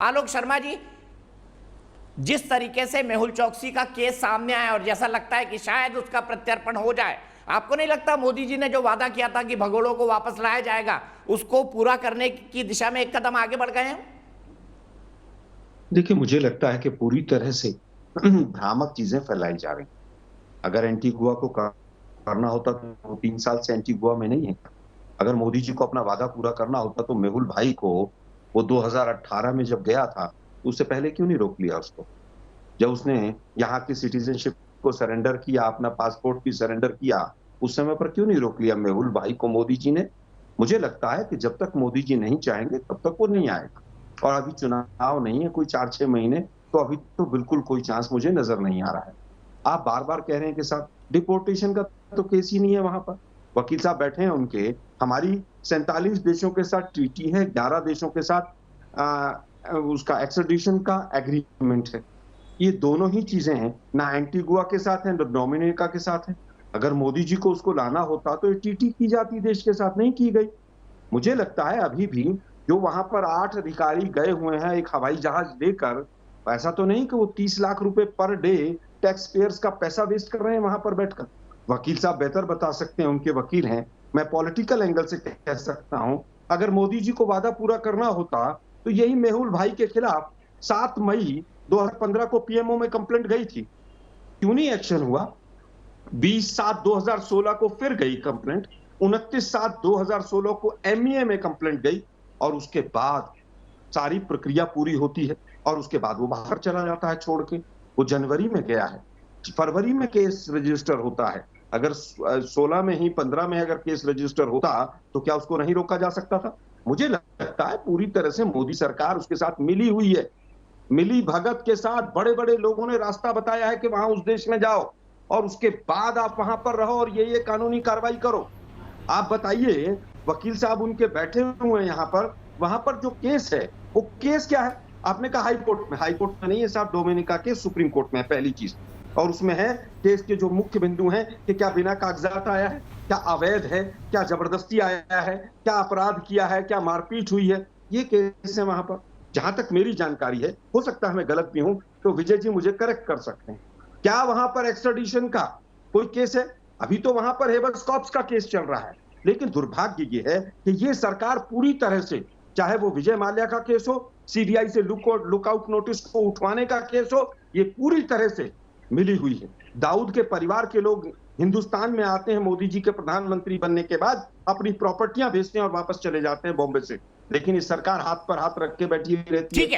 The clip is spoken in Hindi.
आलोक शर्मा जी, जिस तरीके से मेहुल चौकसी का केस सामने आया और जैसा लगता है कि शायद उसका प्रत्यर्पण हो जाए, आपको नहीं लगता मोदी जी ने जो वादा किया था कि भगोड़ों को वापस लाया जाएगा, उसको पूरा करने की दिशा में एक कदम आगे बढ़ गए हैं? देखिए, मुझे लगता है कि पूरी तरह से भ्रामक चीजें फैलाई जा रही हैं। अगर एंटीगुआ को करना होता तो वो 3 साल से एंटीगुआ में नहीं है। अगर मोदी जी को अपना वादा पूरा करना होता तो मेहुल भाई को वो 2018 में जब गया था, तो उससे पहले क्यों नहीं रोक लिया उसको? जब उसने यहाँ की सिटीजनशिप को सरेंडर किया, अपना पासपोर्ट भी सरेंडर किया, उस समय पर क्यों नहीं रोक लिया मेहुल भाई को मोदी जी ने? मुझे लगता है कि जब तक मोदी जी नहीं चाहेंगे, तब तक वो नहीं आएगा। और अभी चुनाव नहीं है कोई 4-6 महीने, तो अभी तो बिल्कुल कोई चांस मुझे नज़र नहीं आ रहा है। आप बार-बार कह रहे हैं कि साहब डिपोर्टेशन का तो केस ही नहीं है वहाँ पर। वकील साहब बैठे हैं उनके, हमारी 47 देशों के साथ ट्रीटी है, 11 देशों के साथ उसका एक्स्ट्राडिशन का एग्रीमेंट है। ये दोनों ही चीजें हैं, ना एंटीगुआ के साथ है, ना डोमिनिका के साथ है। अगर मोदी जी को उसको लाना होता तो ये ट्रीटी की जाती, देश के साथ नहीं की गई। मुझे लगता है अभी भी जो वहां पर 8 अधिकारी गए हुए हैं एक हवाई जहाज लेकर, ऐसा तो नहीं कि वो 30 लाख रुपए पर डे टैक्स पेयर्स का पैसा वेस्ट कर रहे हैं वहां पर बैठकर। वकील साहब बेहतर बता सकते हैं, उनके वकील हैं। मैं पॉलिटिकल एंगल से कह सकता हूं, अगर मोदी जी को वादा पूरा करना होता तो यही मेहुल भाई के खिलाफ 7 मई 2015 को पीएमओ में कंप्लेंट गई थी। क्यों नहीं एक्शन हुआ? 20/7/2016 को फिर गई कंप्लेंट, 29/7/2016 को एमईए में कंप्लेंट गई और उसके बाद सारी प्रक्रिया पूरी होती है और उसके बाद वो बाहर चला जाता है छोड़ के। वो जनवरी में गया है, फरवरी में केस रजिस्टर होता है। अगर 16 में ही 15 में अगर केस रजिस्टर होता तो क्या उसको नहीं रोका जा सकता था? मुझे लगता है पूरी तरह से मोदी सरकार उसके साथ मिली हुई है। मिली भगत के साथ बड़े-बड़े लोगों ने रास्ता बताया है कि वहां उस देश में जाओ और उसके बाद आप वहां पर रहो और ये कानूनी कार्रवाई करो। आप बताइए, वकील साहब उनके बैठे हुए हैं यहाँ पर, वहां पर जो केस है, वो केस क्या है? आपने कहा हाई कोर्ट में नहीं है साहब, डोमिनिका के सुप्रीम कोर्ट में है, पहली चीज। और उसमें है केस के जो मुख्य बिंदु हैं कि क्या बिना कागजात आया है, क्या अवैध है, क्या जबरदस्ती आया है, क्या अपराध किया है, क्या मारपीट हुई है, ये केस है वहां पर। जहां तक मेरी जानकारी है, हो सकता है मैं गलत भी हूं, तो विजय जी मुझे करेक्ट कर सकते हैं। क्या वहां पर एक्स्ट्राडिशन का कोई केस है? अभी तो वहां पर हेबस कॉर्प्स का केस चल रहा है। लेकिन दुर्भाग्य ये है कि ये सरकार पूरी तरह से, चाहे वो विजय माल्या का केस हो, सीबीआई से लुकआउट नोटिस को उठवाने का केस हो, ये पूरी तरह से मिली हुई है। दाऊद के परिवार के लोग हिंदुस्तान में आते हैं मोदी जी के प्रधानमंत्री बनने के बाद, अपनी प्रॉपर्टियां बेचते हैं और वापस चले जाते हैं बॉम्बे से। लेकिन इस सरकार हाथ पर हाथ रख के बैठी रहती ठीक है। है।